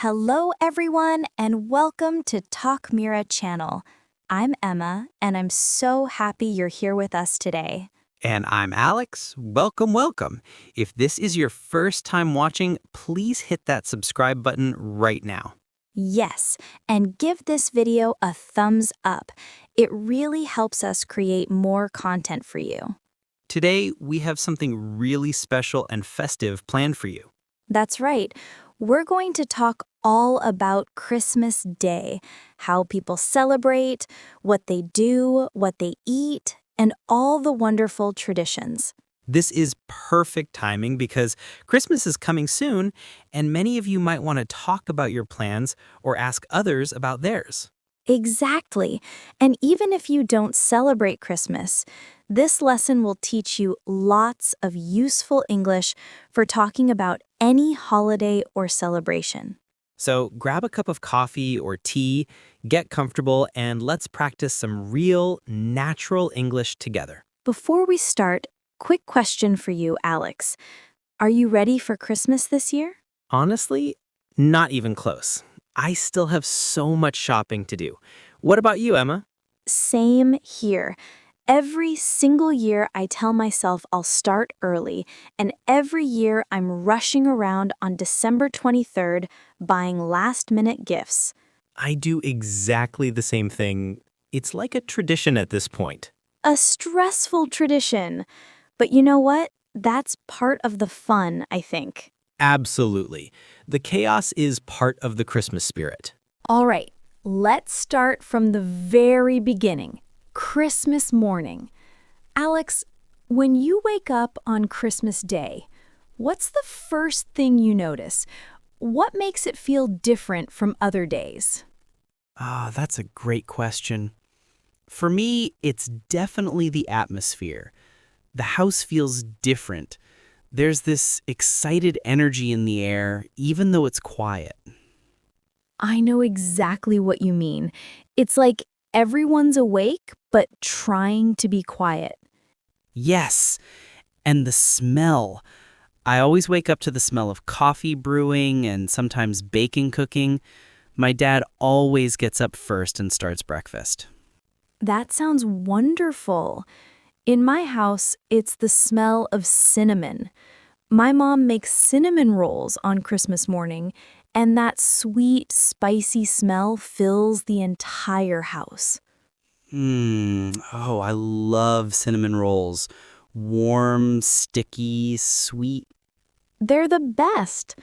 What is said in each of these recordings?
Hello, everyone, and welcome to Talk Mira channel. I'm Emma, and I'm so happy you're here with us today. And I'm Alex. Welcome, welcome. If this is your first time watching, please hit that subscribe button right now. Yes, and give this video a thumbs up. It really helps us create more content for you. Today, we have something really special and festive planned for you. That's right. We're going to talk all about Christmas Day, how people celebrate, what they do, what they eat, and all the wonderful traditions. This is perfect timing because Christmas is coming soon, and many of you might want to talk about your plans or ask others about theirs. Exactly. And even if you don't celebrate Christmas, this lesson will teach you lots of useful English for talking about any holiday or celebration. So grab a cup of coffee or tea, get comfortable, and let's practice some real, natural English together. Before we start, quick question for you, Alex. Are you ready for Christmas this year? Honestly, not even close. I still have so much shopping to do. What about you, Emma? Same here. Every single year, I tell myself I'll start early, and every year I'm rushing around on December 23rd buying last-minute gifts. I do exactly the same thing. It's like a tradition at this point. A stressful tradition. But you know what? That's part of the fun, I think. Absolutely. The chaos is part of the Christmas spirit. All right, let's start from the very beginning. Christmas morning. Alex, when you wake up on Christmas Day, what's the first thing you notice? What makes it feel different from other days? That's a great question. For me, it's definitely the atmosphere. The house feels different. There's this excited energy in the air, even though it's quiet. I know exactly what you mean. It's like everyone's awake, but trying to be quiet. Yes, and the smell. I always wake up to the smell of coffee brewing and sometimes bacon cooking. My dad always gets up first and starts breakfast. That sounds wonderful. In my house, it's the smell of cinnamon. My mom makes cinnamon rolls on Christmas morning, and that sweet, spicy smell fills the entire house. Oh, I love cinnamon rolls. Warm, sticky, sweet. They're the best.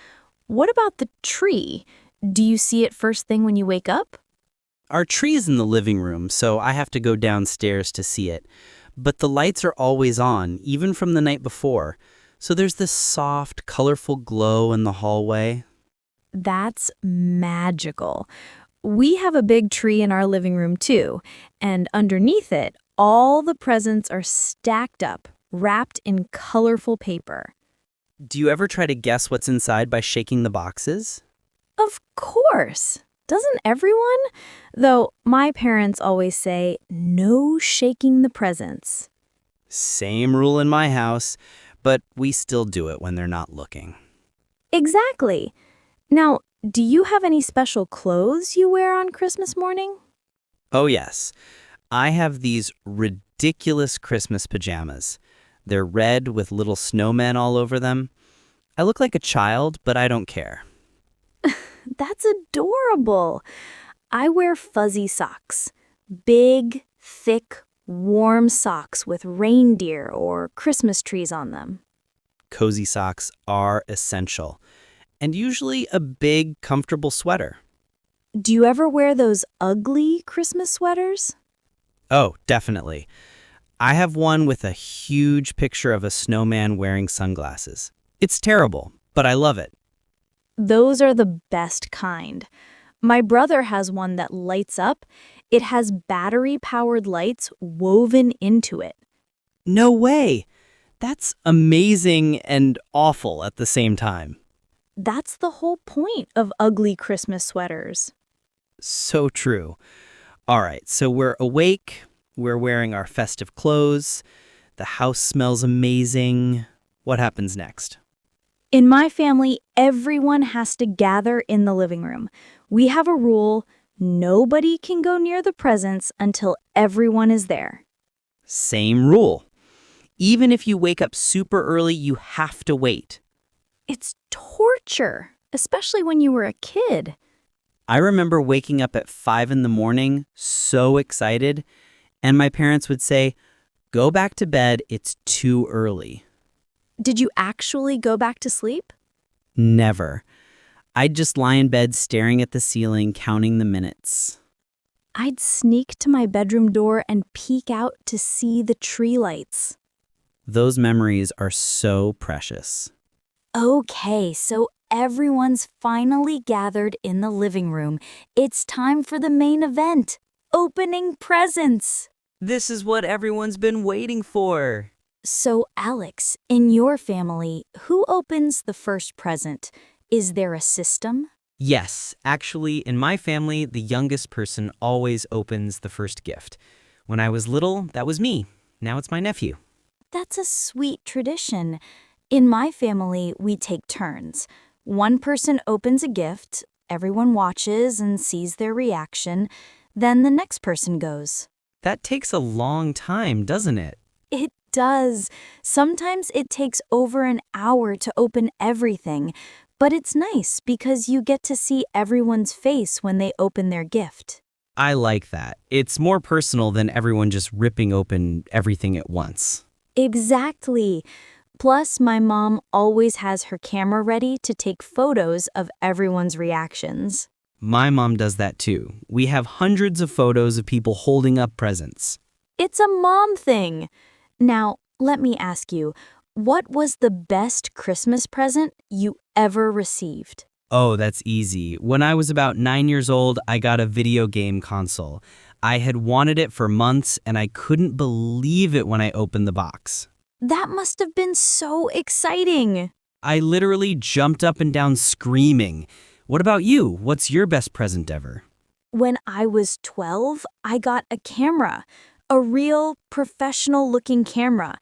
What about the tree? Do you see it first thing when you wake up? Our tree is in the living room, so I have to go downstairs to see it. But the lights are always on, even from the night before. So there's this soft, colorful glow in the hallway. That's magical. We have a big tree in our living room too, and underneath it, all the presents are stacked up, wrapped in colorful paper. Do you ever try to guess what's inside by shaking the boxes? Of course! Doesn't everyone? Though my parents always say, no shaking the presents. Same rule in my house, but we still do it when they're not looking. Exactly. Now, do you have any special clothes you wear on Christmas morning? Oh yes, I have these ridiculous Christmas pajamas. They're red with little snowmen all over them. I look like a child, but I don't care. That's adorable. I wear fuzzy socks. Big, thick, warm socks with reindeer or Christmas trees on them. Cozy socks are essential. And usually a big, comfortable sweater. Do you ever wear those ugly Christmas sweaters? Oh, definitely. I have one with a huge picture of a snowman wearing sunglasses. It's terrible, but I love it. Those are the best kind. My brother has one that lights up. It has battery-powered lights woven into it. No way! That's amazing and awful at the same time. That's the whole point of ugly Christmas sweaters. So true. All right, so we're awake, we're wearing our festive clothes, the house smells amazing. What happens next? In my family, everyone has to gather in the living room. We have a rule: nobody can go near the presents until everyone is there. Same rule. Even if you wake up super early, you have to wait. It's torture, especially when you were a kid. I remember waking up at 5 in the morning, so excited, and my parents would say, "Go back to bed, it's too early." Did you actually go back to sleep? Never. I'd just lie in bed staring at the ceiling, counting the minutes. I'd sneak to my bedroom door and peek out to see the tree lights. Those memories are so precious. Okay, so everyone's finally gathered in the living room. It's time for the main event: opening presents. This is what everyone's been waiting for. So, Alex, in your family, who opens the first present? Is there a system? Yes, actually, in my family, the youngest person always opens the first gift. When I was little, that was me. Now it's my nephew. That's a sweet tradition. In my family, we take turns. One person opens a gift, everyone watches and sees their reaction, then the next person goes. That takes a long time, doesn't it? It does. Sometimes it takes over an hour to open everything, but it's nice because you get to see everyone's face when they open their gift. I like that. It's more personal than everyone just ripping open everything at once. Exactly. Plus, my mom always has her camera ready to take photos of everyone's reactions. My mom does that too. We have hundreds of photos of people holding up presents. It's a mom thing. Now, let me ask you, what was the best Christmas present you ever received? Oh, that's easy. When I was about 9 years old, I got a video game console. I had wanted it for months, and I couldn't believe it when I opened the box. That must have been so exciting. I literally jumped up and down screaming. What about you? What's your best present ever? When I was 12, I got a camera, a real professional-looking camera.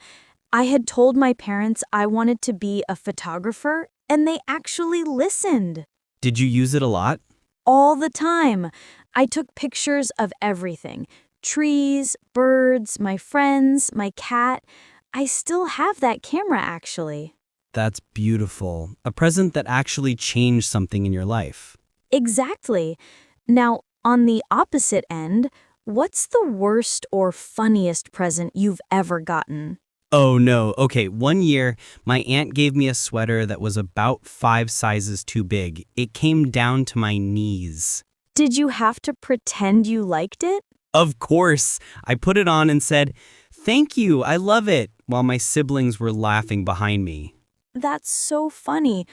I had told my parents I wanted to be a photographer, and they actually listened. Did you use it a lot? All the time. I took pictures of everything: trees, birds, my friends, my cat. I still have that camera, actually. That's beautiful. A present that actually changed something in your life. Exactly. Now, on the opposite end, what's the worst or funniest present you've ever gotten? Oh no, okay, one year, my aunt gave me a sweater that was about 5 sizes too big. It came down to my knees. Did you have to pretend you liked it? Of course, I put it on and said, "Thank you, I love it," while my siblings were laughing behind me. That's so funny.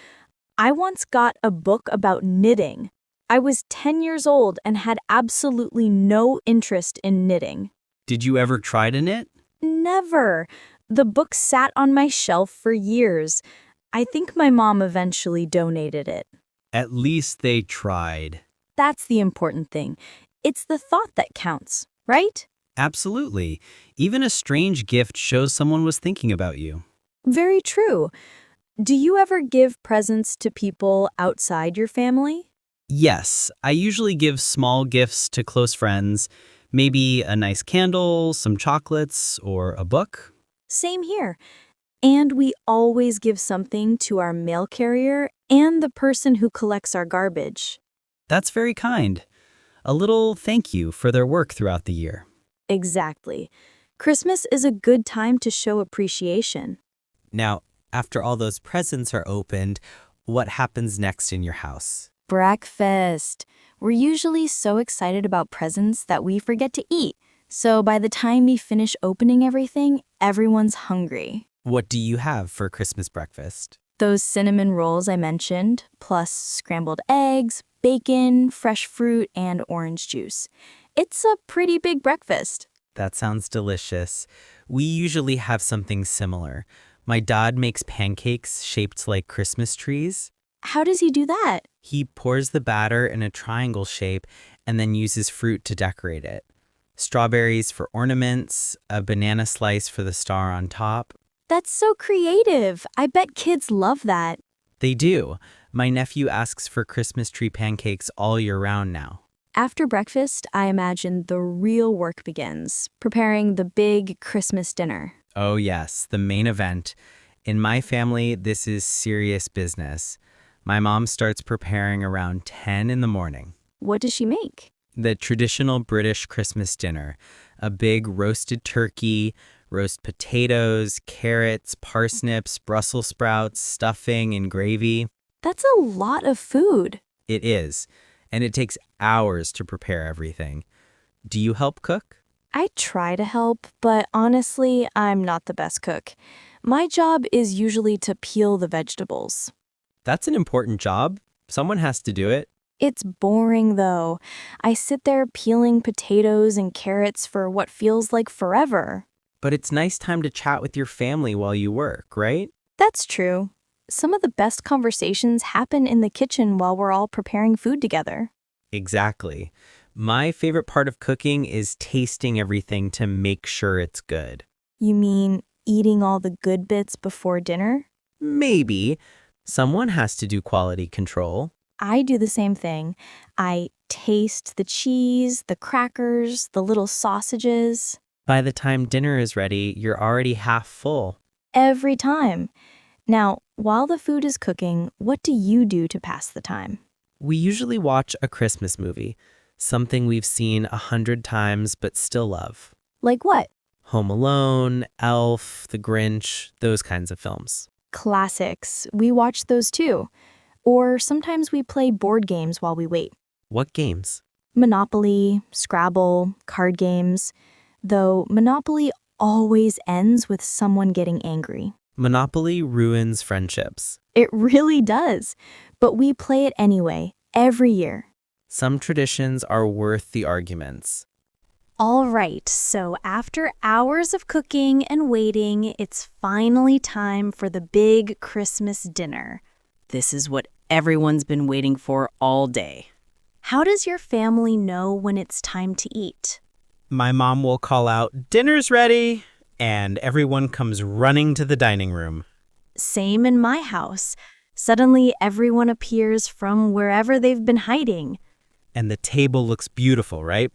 I once got a book about knitting. I was 10 years old and had absolutely no interest in knitting. Did you ever try to knit? Never. The book sat on my shelf for years. I think my mom eventually donated it. At least they tried. That's the important thing. It's the thought that counts, right? Absolutely. Even a strange gift shows someone was thinking about you. Very true. Do you ever give presents to people outside your family? Yes, I usually give small gifts to close friends, maybe a nice candle, some chocolates, or a book. Same here. And we always give something to our mail carrier and the person who collects our garbage. That's very kind. A little thank you for their work throughout the year. Exactly. Christmas is a good time to show appreciation. Now, after all those presents are opened, what happens next in your house? Breakfast. We're usually so excited about presents that we forget to eat. So by the time we finish opening everything, everyone's hungry. What do you have for Christmas breakfast? Those cinnamon rolls I mentioned, plus scrambled eggs, bacon, fresh fruit, and orange juice. It's a pretty big breakfast. That sounds delicious. We usually have something similar. My dad makes pancakes shaped like Christmas trees. How does he do that? He pours the batter in a triangle shape and then uses fruit to decorate it. Strawberries for ornaments, a banana slice for the star on top. That's so creative. I bet kids love that. They do. My nephew asks for Christmas tree pancakes all year round now. After breakfast, I imagine the real work begins, preparing the big Christmas dinner. Oh, yes, the main event. In my family, this is serious business. My mom starts preparing around 10 in the morning. What does she make? The traditional British Christmas dinner, a big roasted turkey, roast potatoes, carrots, parsnips, Brussels sprouts, stuffing, and gravy. That's a lot of food. It is, and it takes hours to prepare everything. Do you help cook? I try to help, but honestly, I'm not the best cook. My job is usually to peel the vegetables. That's an important job. Someone has to do it. It's boring, though. I sit there peeling potatoes and carrots for what feels like forever. But it's nice time to chat with your family while you work, right? That's true. Some of the best conversations happen in the kitchen while we're all preparing food together. Exactly. My favorite part of cooking is tasting everything to make sure it's good. You mean eating all the good bits before dinner? Maybe. Someone has to do quality control. I do the same thing. I taste the cheese, the crackers, the little sausages. By the time dinner is ready, you're already half full. Every time. Now, while the food is cooking, what do you do to pass the time? We usually watch a Christmas movie, something we've seen 100 times but still love. Like what? Home Alone, Elf, The Grinch, those kinds of films. Classics. We watch those too. Or sometimes we play board games while we wait. What games? Monopoly, Scrabble, card games. Though Monopoly always ends with someone getting angry. Monopoly ruins friendships. It really does. But we play it anyway, every year. Some traditions are worth the arguments. All right, so after hours of cooking and waiting, it's finally time for the big Christmas dinner. This is what everyone's been waiting for all day. How does your family know when it's time to eat? My mom will call out, "Dinner's ready!" and everyone comes running to the dining room. Same in my house. Suddenly, everyone appears from wherever they've been hiding. And the table looks beautiful, right?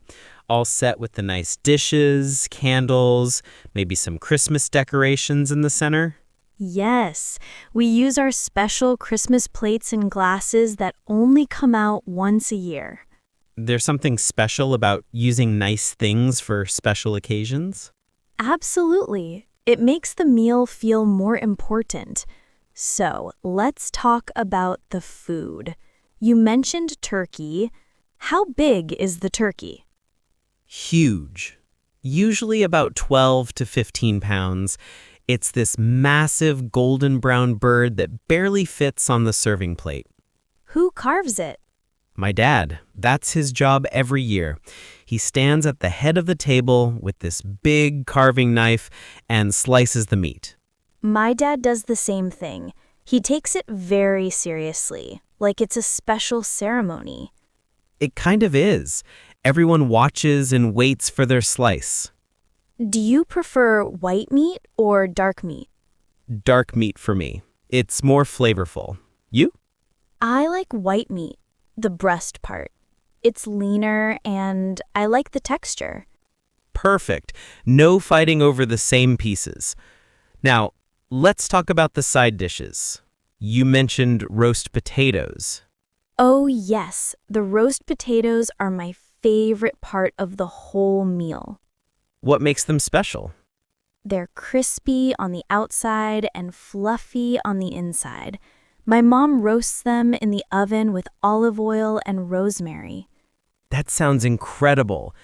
All set with the nice dishes, candles, maybe some Christmas decorations in the center. Yes, we use our special Christmas plates and glasses that only come out once a year. There's something special about using nice things for special occasions. Absolutely. It makes the meal feel more important. So, let's talk about the food. You mentioned turkey. How big is the turkey? Huge. Usually about 12 to 15 pounds. It's this massive golden brown bird that barely fits on the serving plate. Who carves it? My dad. That's his job every year. He stands at the head of the table with this big carving knife and slices the meat. My dad does the same thing. He takes it very seriously, like it's a special ceremony. It kind of is. Everyone watches and waits for their slice. Do you prefer white meat or dark meat? Dark meat for me. It's more flavorful. You? I like white meat, the breast part. It's leaner and I like the texture. Perfect. No fighting over the same pieces. Now, let's talk about the side dishes. You mentioned roast potatoes. Oh yes, the roast potatoes are my favorite part of the whole meal. What makes them special? They're crispy on the outside and fluffy on the inside. My mom roasts them in the oven with olive oil and rosemary. That sounds incredible.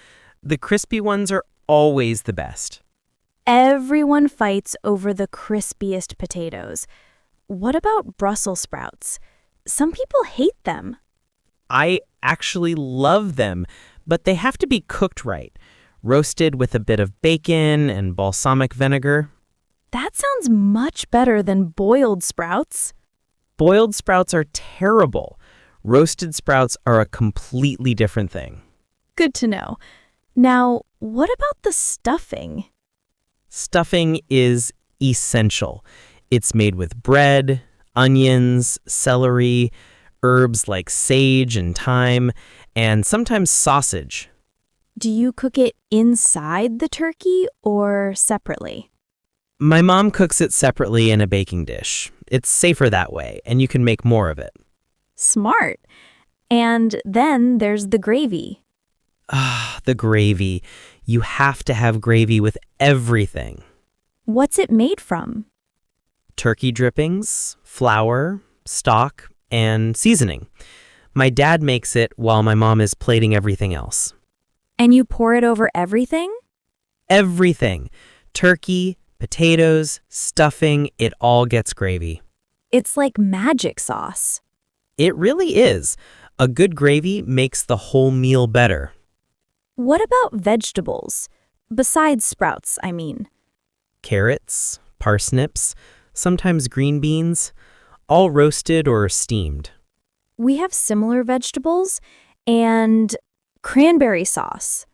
The crispy ones are always the best. Everyone fights over the crispiest potatoes. What about Brussels sprouts? Some people hate them. I actually love them, but they have to be cooked right. Roasted with a bit of bacon and balsamic vinegar. That sounds much better than boiled sprouts. Boiled sprouts are terrible. Roasted sprouts are a completely different thing. Good to know. Now, what about the stuffing? Stuffing is essential. It's made with bread, onions, celery, herbs like sage and thyme, and sometimes sausage. Do you cook it inside the turkey or separately? My mom cooks it separately in a baking dish. It's safer that way, and you can make more of it. Smart. And then there's the gravy. Ah, the gravy. You have to have gravy with everything. What's it made from? Turkey drippings, flour, stock, and seasoning. My dad makes it while my mom is plating everything else. And you pour it over everything? Everything. Turkey, potatoes, stuffing, it all gets gravy. It's like magic sauce. It really is. A good gravy makes the whole meal better. What about vegetables? Besides sprouts, I mean. Carrots, parsnips, sometimes green beans, all roasted or steamed. We have similar vegetables and cranberry sauce.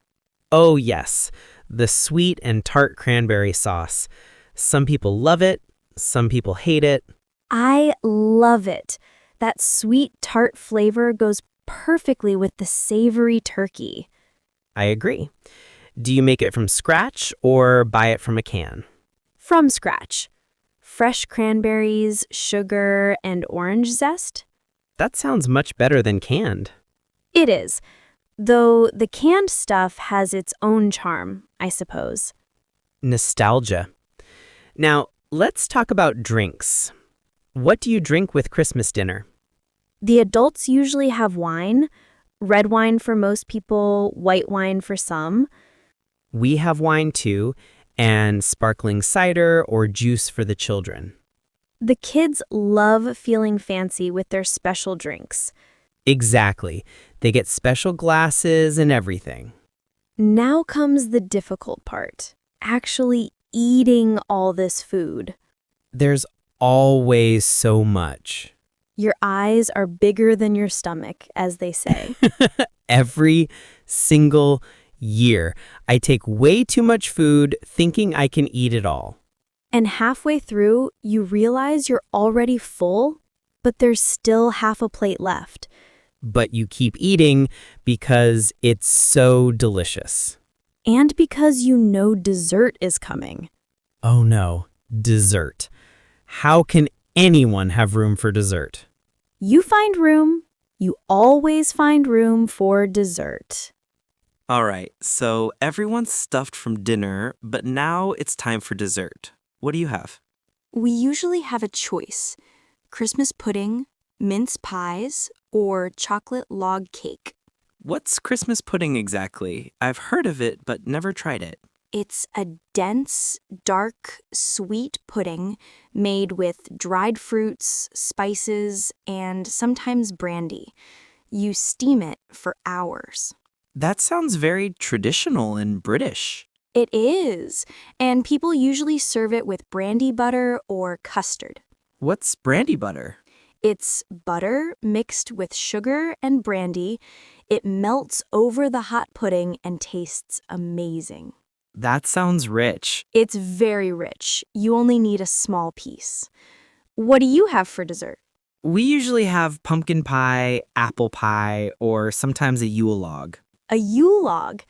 Oh yes, the sweet and tart cranberry sauce. Some people love it, some people hate it. I love it. That sweet tart flavor goes perfectly with the savory turkey. I agree. Do you make it from scratch or buy it from a can? From scratch. Fresh cranberries, sugar, and orange zest. That sounds much better than canned. It is, though the canned stuff has its own charm, I suppose. Nostalgia. Now, let's talk about drinks. What do you drink with Christmas dinner? The adults usually have wine, red wine for most people, white wine for some. We have wine too, and sparkling cider or juice for the children. The kids love feeling fancy with their special drinks. Exactly. They get special glasses and everything. Now comes the difficult part, actually eating all this food. There's always so much. Your eyes are bigger than your stomach, as they say. Every single year, I take way too much food thinking I can eat it all. And halfway through, you realize you're already full, but there's still half a plate left. But you keep eating because it's so delicious. And because you know dessert is coming. Oh no, dessert. How can anyone have room for dessert? You find room. You always find room for dessert. All right, so everyone's stuffed from dinner, but now it's time for dessert. What do you have? We usually have a choice: Christmas pudding, mince pies, or chocolate log cake. What's Christmas pudding exactly? I've heard of it, but never tried it. It's a dense, dark, sweet pudding made with dried fruits, spices, and sometimes brandy. You steam it for hours. That sounds very traditional and British. It is, and people usually serve it with brandy butter or custard. What's brandy butter? It's butter mixed with sugar and brandy. It melts over the hot pudding and tastes amazing. That sounds rich. It's very rich. You only need a small piece. What do you have for dessert? We usually have pumpkin pie, apple pie, or sometimes a Yule log. A Yule log.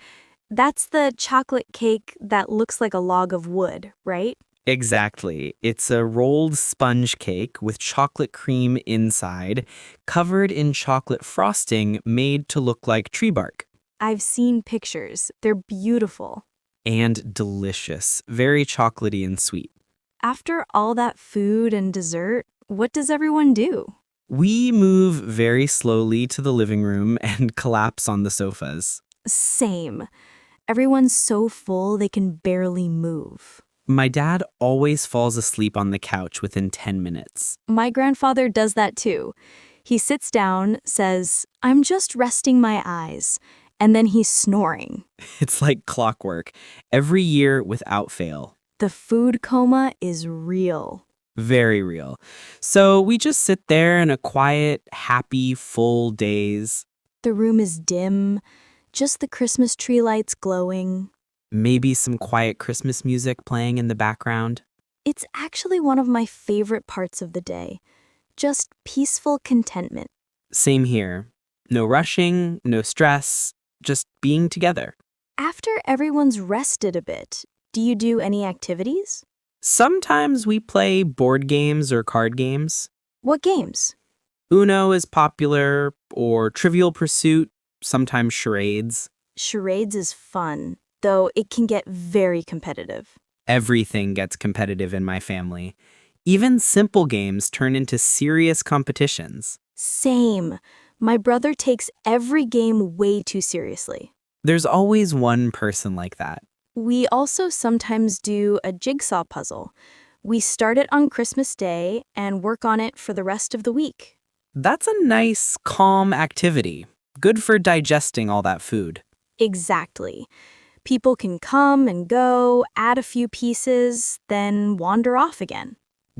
That's the chocolate cake that looks like a log of wood, right? Exactly. It's a rolled sponge cake with chocolate cream inside, covered in chocolate frosting made to look like tree bark. I've seen pictures. They're beautiful. And delicious. Very chocolatey and sweet. After all that food and dessert, what does everyone do? We move very slowly to the living room and collapse on the sofas. Same. Everyone's so full they can barely move. My dad always falls asleep on the couch within 10 minutes. My grandfather does that too. He sits down, says, "I'm just resting my eyes," and then he's snoring. It's like clockwork, every year without fail. The food coma is real. Very real. So we just sit there in a quiet, happy, full daze. The room is dim, just the Christmas tree lights glowing. Maybe some quiet Christmas music playing in the background. It's actually one of my favorite parts of the day. just peaceful contentment. Same here. No rushing, no stress, just being together. After everyone's rested a bit, do you do any activities? Sometimes we play board games or card games. What games? Uno is popular, or Trivial Pursuit, sometimes charades. Charades is fun, though it can get very competitive. Everything gets competitive in my family. Even simple games turn into serious competitions. Same. My brother takes every game way too seriously. There's always one person like that. We also sometimes do a jigsaw puzzle. We start it on Christmas Day and work on it for the rest of the week. That's a nice, calm activity. Good for digesting all that food. Exactly. People can come and go, add a few pieces, then wander off again.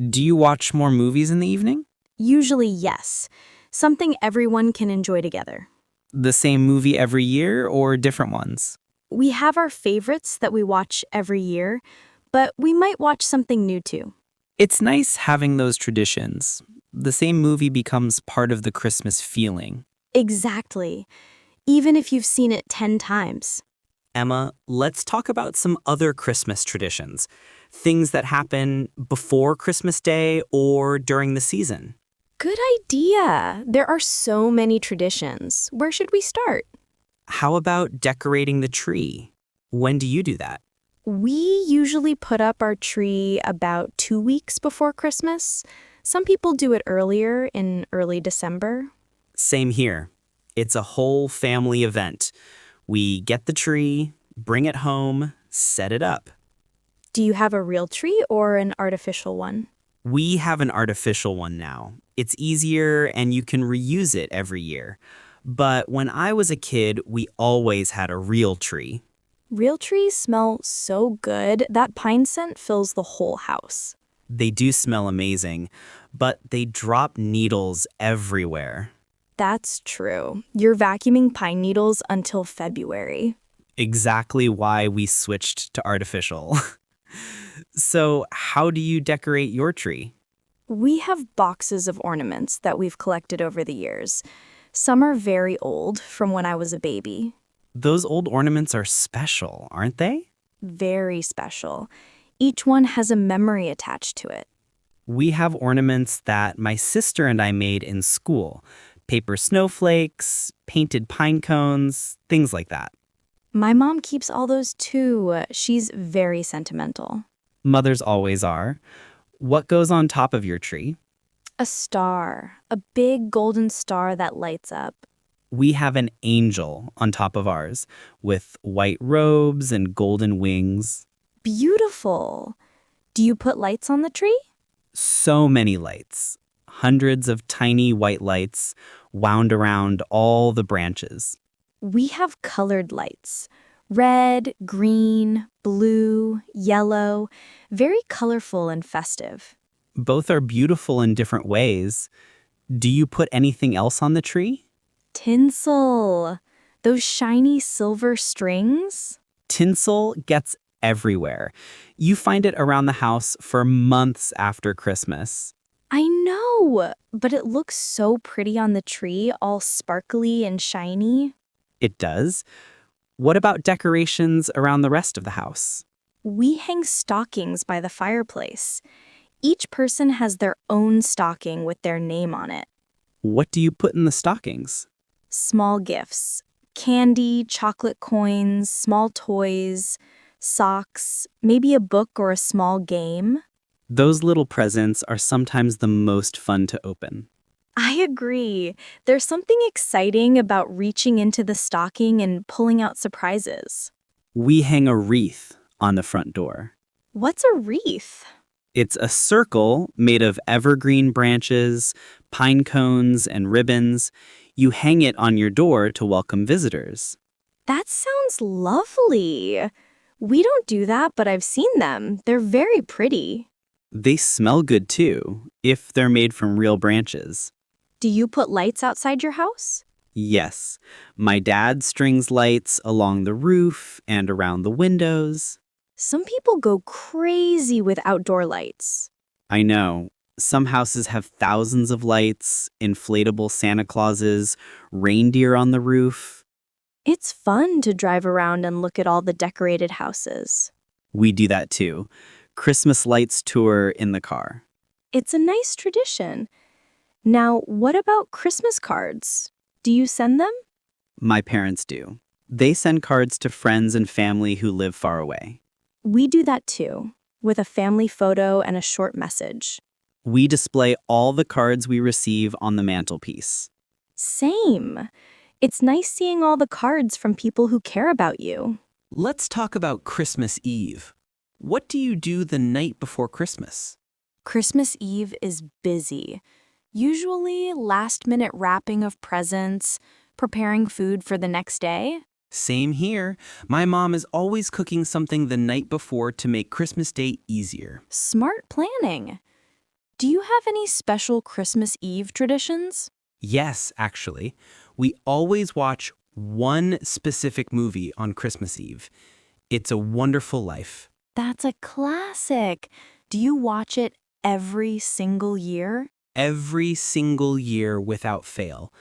Do you watch more movies in the evening? Usually, yes. Something everyone can enjoy together. The same movie every year or different ones? We have our favorites that we watch every year, but we might watch something new too. It's nice having those traditions. The same movie becomes part of the Christmas feeling. Exactly. Even if you've seen it 10 times. Emma, let's talk about some other Christmas traditions. Things that happen before Christmas Day or during the season. Good idea. There are so many traditions. Where should we start? How about decorating the tree? When do you do that? We usually put up our tree about 2 weeks before Christmas. Some people do it earlier in early December. Same here. It's a whole family event. We get the tree, bring it home, set it up. Do you have a real tree or an artificial one? We have an artificial one now. It's easier and you can reuse it every year. But when I was a kid, we always had a real tree. Real trees smell so good. That pine scent fills the whole house. They do smell amazing, but they drop needles everywhere. That's true. You're vacuuming pine needles until February. Exactly why we switched to artificial. So, how do you decorate your tree? We have boxes of ornaments that we've collected over the years. Some are very old, from when I was a baby. Those old ornaments are special, aren't they? Very special. Each one has a memory attached to it. We have ornaments that my sister and I made in school. Paper snowflakes, painted pine cones, things like that. My mom keeps all those too. She's very sentimental. Mothers always are. What goes on top of your tree? A star, a big golden star that lights up. We have an angel on top of ours with white robes and golden wings. Beautiful. Do you put lights on the tree? So many lights. Hundreds of tiny white lights wound around all the branches. We have colored lights. Red, green, blue, yellow. Very colorful and festive. Both are beautiful in different ways. Do you put anything else on the tree? Tinsel. Those shiny silver strings. Tinsel gets everywhere. You find it around the house for months after Christmas. I know, but it looks so pretty on the tree, all sparkly and shiny. It does. What about decorations around the rest of the house? We hang stockings by the fireplace. Each person has their own stocking with their name on it. What do you put in the stockings? Small gifts. Candy, chocolate coins, small toys, socks, maybe a book or a small game. Those little presents are sometimes the most fun to open. I agree. There's something exciting about reaching into the stocking and pulling out surprises. We hang a wreath on the front door. What's a wreath? It's a circle made of evergreen branches, pine cones, and ribbons. You hang it on your door to welcome visitors. That sounds lovely. We don't do that, but I've seen them. They're very pretty. They smell good too, if they're made from real branches. Do you put lights outside your house? Yes, my dad strings lights along the roof and around the windows. Some people go crazy with outdoor lights. I know. Some houses have thousands of lights, inflatable Santa Clauses, reindeer on the roof. It's fun to drive around and look at all the decorated houses. We do that too. Christmas lights tour in the car. It's a nice tradition. Now, what about Christmas cards? Do you send them? My parents do. They send cards to friends and family who live far away. We do that too, with a family photo and a short message. We display all the cards we receive on the mantelpiece. Same. It's nice seeing all the cards from people who care about you. Let's talk about Christmas Eve. What do you do the night before Christmas? Christmas Eve is busy. Usually last-minute wrapping of presents, preparing food for the next day. Same here. My mom is always cooking something the night before to make Christmas Day easier. Smart planning. Do you have any special Christmas Eve traditions? Yes, actually. We always watch one specific movie on Christmas Eve. It's a Wonderful Life. That's a classic. Do you watch it every single year? Every single year without fail.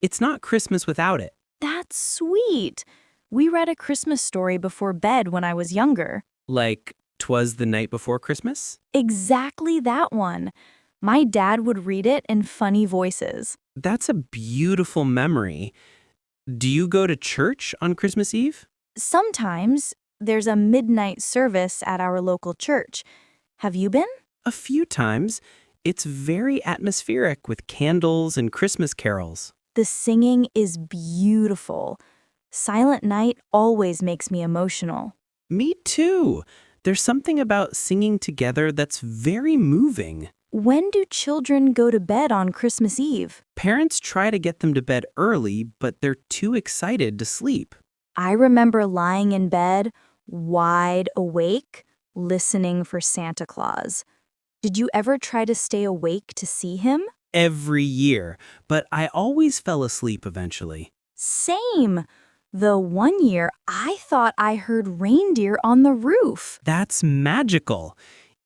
It's not Christmas without it. That's sweet. We read a Christmas story before bed when I was younger. Like, 'Twas the Night Before Christmas? Exactly that one. My dad would read it in funny voices. That's a beautiful memory. Do you go to church on Christmas Eve? Sometimes there's a midnight service at our local church. Have you been? A few times. It's very atmospheric with candles and Christmas carols. The singing is beautiful. Silent Night always makes me emotional. Me too. There's something about singing together that's very moving. When do children go to bed on Christmas Eve? Parents try to get them to bed early, but they're too excited to sleep. I remember lying in bed, wide awake, listening for Santa Claus. Did you ever try to stay awake to see him? Every year, but I always fell asleep eventually. Same. The one year I thought I heard reindeer on the roof. That's magical,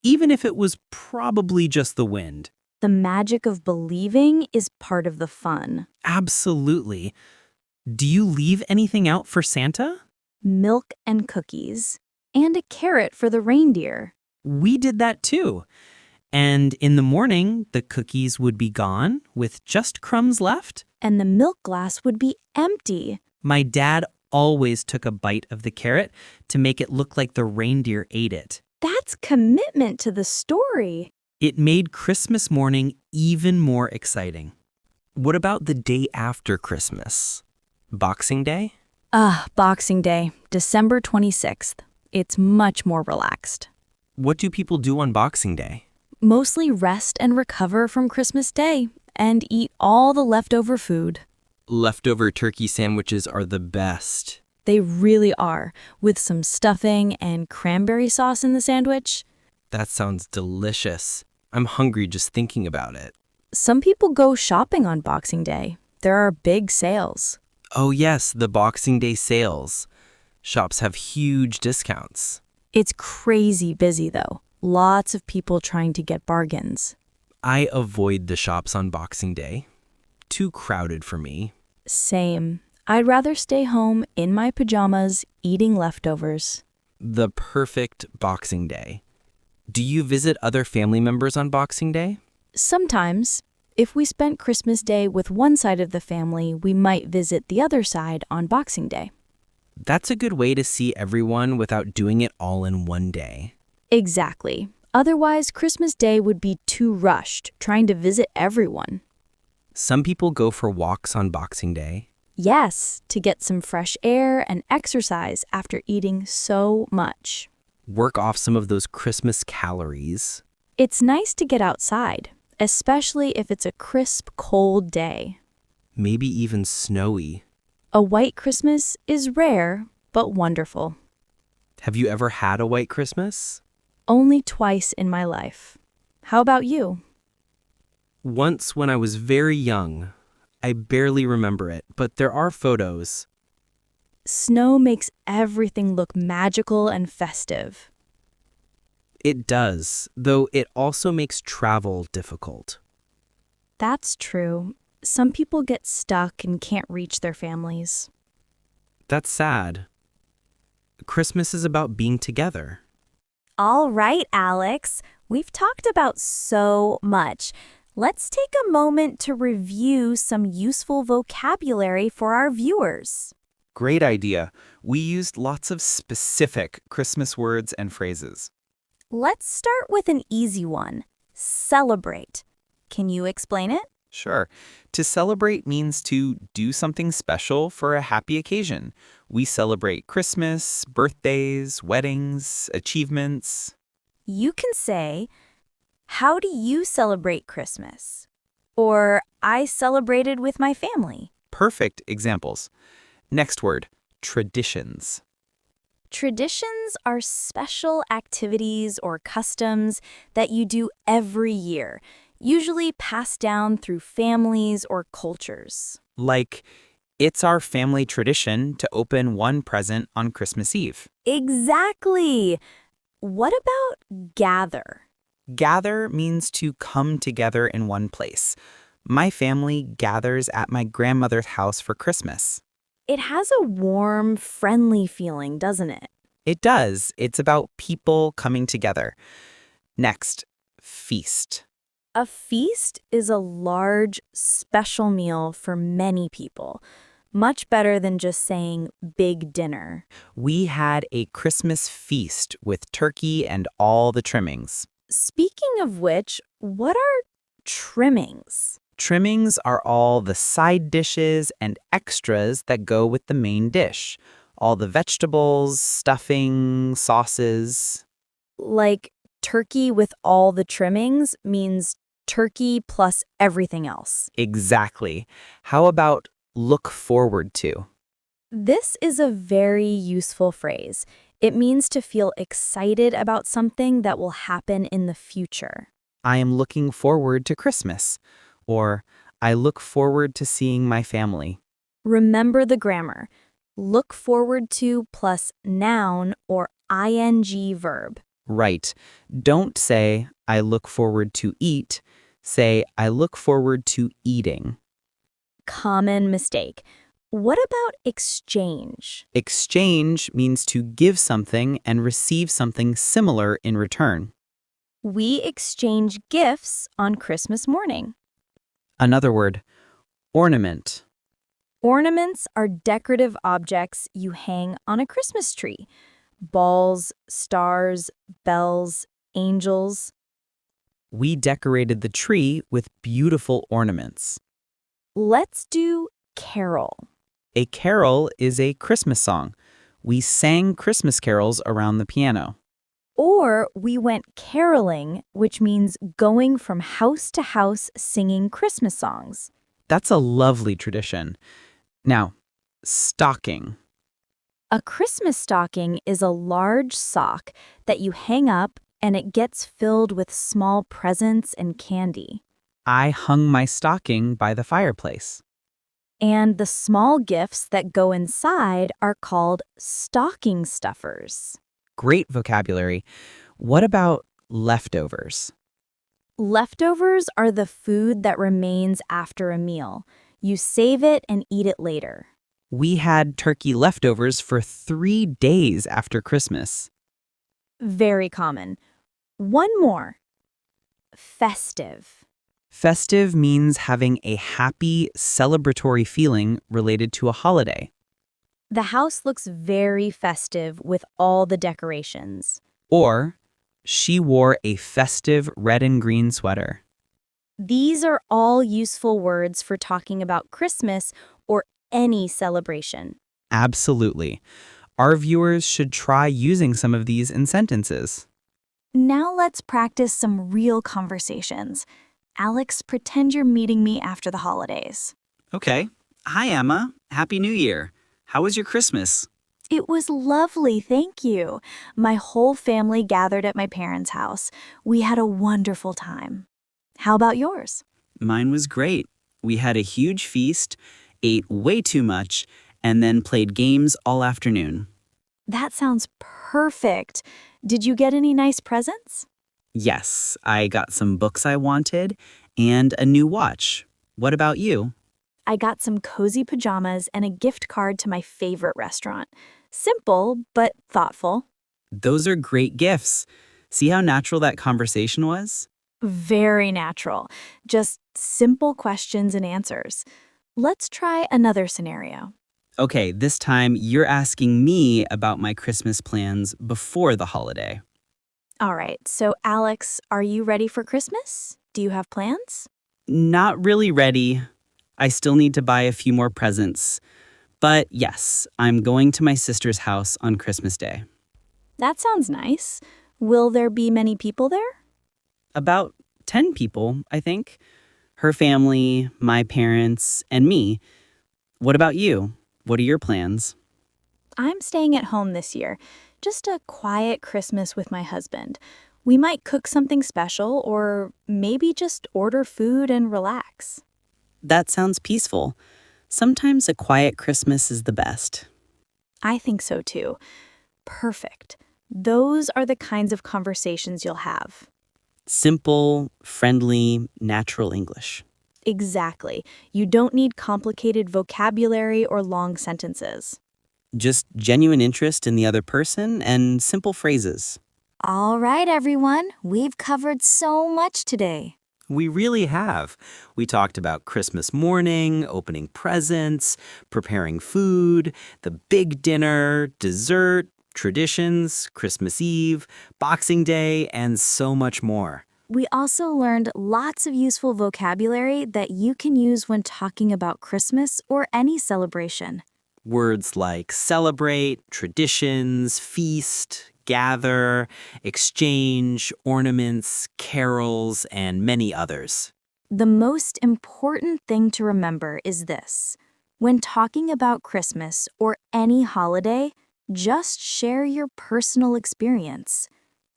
even if it was probably just the wind. The magic of believing is part of the fun. Absolutely. Do you leave anything out for Santa? Milk and cookies. And a carrot for the reindeer. We did that too. And in the morning, the cookies would be gone with just crumbs left. And the milk glass would be empty. My dad always took a bite of the carrot to make it look like the reindeer ate it. That's commitment to the story. It made Christmas morning even more exciting. What about the day after Christmas? Boxing Day? Boxing Day, December 26th. It's much more relaxed. What do people do on Boxing Day? Mostly rest and recover from Christmas Day and eat all the leftover food. Leftover turkey sandwiches are the best. They really are, with some stuffing and cranberry sauce in the sandwich. That sounds delicious. I'm hungry just thinking about it. Some people go shopping on Boxing Day. There are big sales. Oh yes, the Boxing Day sales. Shops have huge discounts. It's crazy busy though. Lots of people trying to get bargains. I avoid the shops on Boxing Day. Too crowded for me. Same. I'd rather stay home in my pajamas eating leftovers. The perfect Boxing Day. Do you visit other family members on Boxing Day? Sometimes, if we spent Christmas Day with one side of the family, we might visit the other side on Boxing Day. That's a good way to see everyone without doing it all in one day. Exactly. Otherwise, Christmas Day would be too rushed, trying to visit everyone. Some people go for walks on Boxing Day. Yes, to get some fresh air and exercise after eating so much. Work off some of those Christmas calories. It's nice to get outside, especially if it's a crisp, cold day. Maybe even snowy. A white Christmas is rare, but wonderful. Have you ever had a white Christmas? Only twice in my life. How about you? Once when I was very young. I barely remember it, but there are photos. Snow makes everything look magical and festive. It does, though it also makes travel difficult. That's true. Some people get stuck and can't reach their families. That's sad. Christmas is about being together. All right, Alex. We've talked about so much. Let's take a moment to review some useful vocabulary for our viewers. Great idea. We used lots of specific Christmas words and phrases. Let's start with an easy one. Celebrate. Can you explain it? Sure. To celebrate means to do something special for a happy occasion. We celebrate Christmas, birthdays, weddings, achievements. You can say, "How do you celebrate Christmas?" Or, "I celebrated with my family." Perfect examples. Next word, traditions. Traditions are special activities or customs that you do every year, usually passed down through families or cultures. Like, it's our family tradition to open one present on Christmas Eve. Exactly! What about gather? Gather means to come together in one place. My family gathers at my grandmother's house for Christmas. It has a warm, friendly feeling, doesn't it? It does. It's about people coming together. Next, feast. A feast is a large, special meal for many people. Much better than just saying big dinner. We had a Christmas feast with turkey and all the trimmings. Speaking of which, what are trimmings? Trimmings are all the side dishes and extras that go with the main dish. All the vegetables, stuffing, sauces. Like turkey with all the trimmings means turkey plus everything else. Exactly. How about look forward to? This is a very useful phrase. It means to feel excited about something that will happen in the future. I am looking forward to Christmas. Or, I look forward to seeing my family. Remember the grammar. Look forward to plus noun or ing verb. Right. Don't say, I look forward to eat. Say, I look forward to eating. Common mistake. What about exchange? Exchange means to give something and receive something similar in return. We exchange gifts on Christmas morning. Another word, ornament. Ornaments are decorative objects you hang on a Christmas tree. Balls, stars, bells, angels. We decorated the tree with beautiful ornaments. Let's do carol. A carol is a Christmas song. We sang Christmas carols around the piano. Or we went caroling, which means going from house to house singing Christmas songs. That's a lovely tradition. Now, stocking. A Christmas stocking is a large sock that you hang up and it gets filled with small presents and candy. I hung my stocking by the fireplace. And the small gifts that go inside are called stocking stuffers. Great vocabulary. What about leftovers? Leftovers are the food that remains after a meal. You save it and eat it later. We had turkey leftovers for 3 days after Christmas. Very common. One more. Festive. Festive means having a happy, celebratory feeling related to a holiday. The house looks very festive with all the decorations. Or, she wore a festive red and green sweater. These are all useful words for talking about Christmas or any celebration. Absolutely. Our viewers should try using some of these in sentences. Now let's practice some real conversations. Alex, pretend you're meeting me after the holidays. Okay. Hi, Emma. Happy New Year. How was your Christmas? It was lovely, thank you. My whole family gathered at my parents' house. We had a wonderful time. How about yours? Mine was great. We had a huge feast, ate way too much, and then played games all afternoon. That sounds perfect. Did you get any nice presents? Yes, I got some books I wanted and a new watch. What about you? I got some cozy pajamas and a gift card to my favorite restaurant. Simple, but thoughtful. Those are great gifts. See how natural that conversation was? Very natural. Just simple questions and answers. Let's try another scenario. Okay, this time you're asking me about my Christmas plans before the holiday. All right, so Alex, are you ready for Christmas? Do you have plans? Not really ready. I still need to buy a few more presents. But yes, I'm going to my sister's house on Christmas Day. That sounds nice. Will there be many people there? About 10 people, I think. Her family, my parents, and me. What about you? What are your plans? I'm staying at home this year. Just a quiet Christmas with my husband. We might cook something special or maybe just order food and relax. That sounds peaceful. Sometimes a quiet Christmas is the best. I think so too. Perfect. Those are the kinds of conversations you'll have. Simple, friendly, natural English. Exactly. You don't need complicated vocabulary or long sentences. Just genuine interest in the other person and simple phrases. All right, everyone. We've covered so much today. We really have. We talked about Christmas morning, opening presents, preparing food, the big dinner, dessert, traditions, Christmas Eve, Boxing Day, and so much more. We also learned lots of useful vocabulary that you can use when talking about Christmas or any celebration. Words like celebrate, traditions, feast, gather, exchange, ornaments, carols, and many others. The most important thing to remember is this. When talking about Christmas or any holiday, just share your personal experience.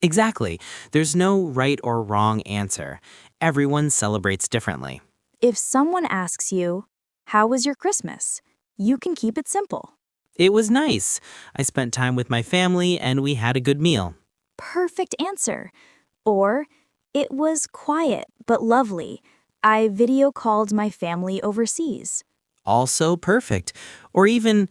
Exactly. There's no right or wrong answer. Everyone celebrates differently. If someone asks you, "How was your Christmas?" you can keep it simple. It was nice. I spent time with my family and we had a good meal. Perfect answer. Or, "It was quiet but lovely. I video called my family overseas." Also perfect. Or even,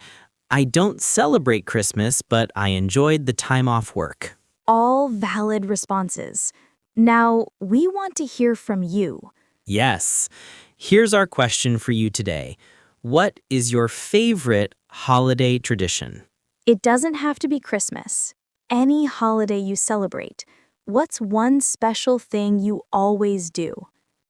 I don't celebrate Christmas, but I enjoyed the time off work. All valid responses. Now, we want to hear from you. Yes. Here's our question for you today. What is your favorite holiday tradition? It doesn't have to be Christmas. Any holiday you celebrate. What's one special thing you always do?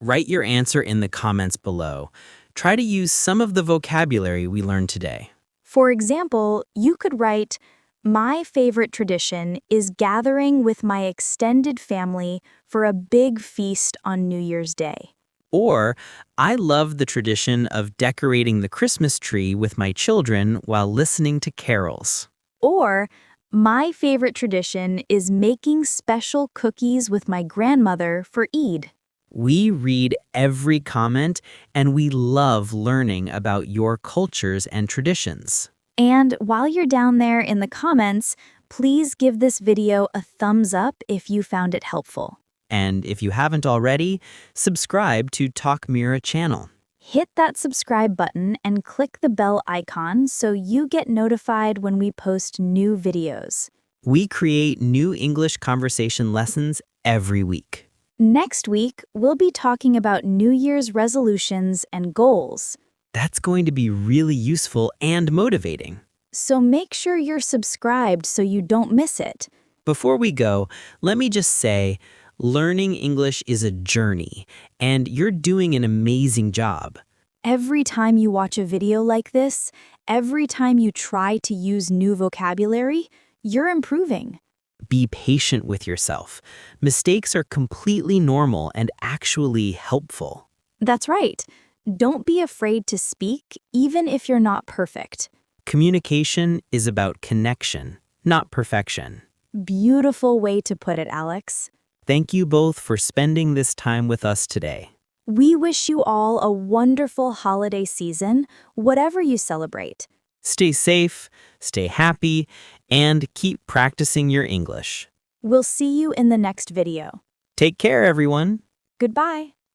Write your answer in the comments below. Try to use some of the vocabulary we learned today. For example, you could write, "My favorite tradition is gathering with my extended family for a big feast on New Year's Day." Or, I love the tradition of decorating the Christmas tree with my children while listening to carols. Or, "My favorite tradition is making special cookies with my grandmother for Eid." We read every comment and we love learning about your cultures and traditions. And while you're down there in the comments, please give this video a thumbs up if you found it helpful. And if you haven't already, subscribe to Talk Mira channel. Hit that subscribe button and click the bell icon so you get notified when we post new videos. We create new English conversation lessons every week. Next week, we'll be talking about New Year's resolutions and goals. That's going to be really useful and motivating. So make sure you're subscribed so you don't miss it. Before we go, let me just say, learning English is a journey, and you're doing an amazing job. Every time you watch a video like this, every time you try to use new vocabulary, you're improving. Be patient with yourself. Mistakes are completely normal and actually helpful. That's right. Don't be afraid to speak, even if you're not perfect. Communication is about connection, not perfection. Beautiful way to put it, Alex. Thank you both for spending this time with us today. We wish you all a wonderful holiday season, whatever you celebrate. Stay safe, stay happy, and keep practicing your English. We'll see you in the next video. Take care, everyone. Goodbye.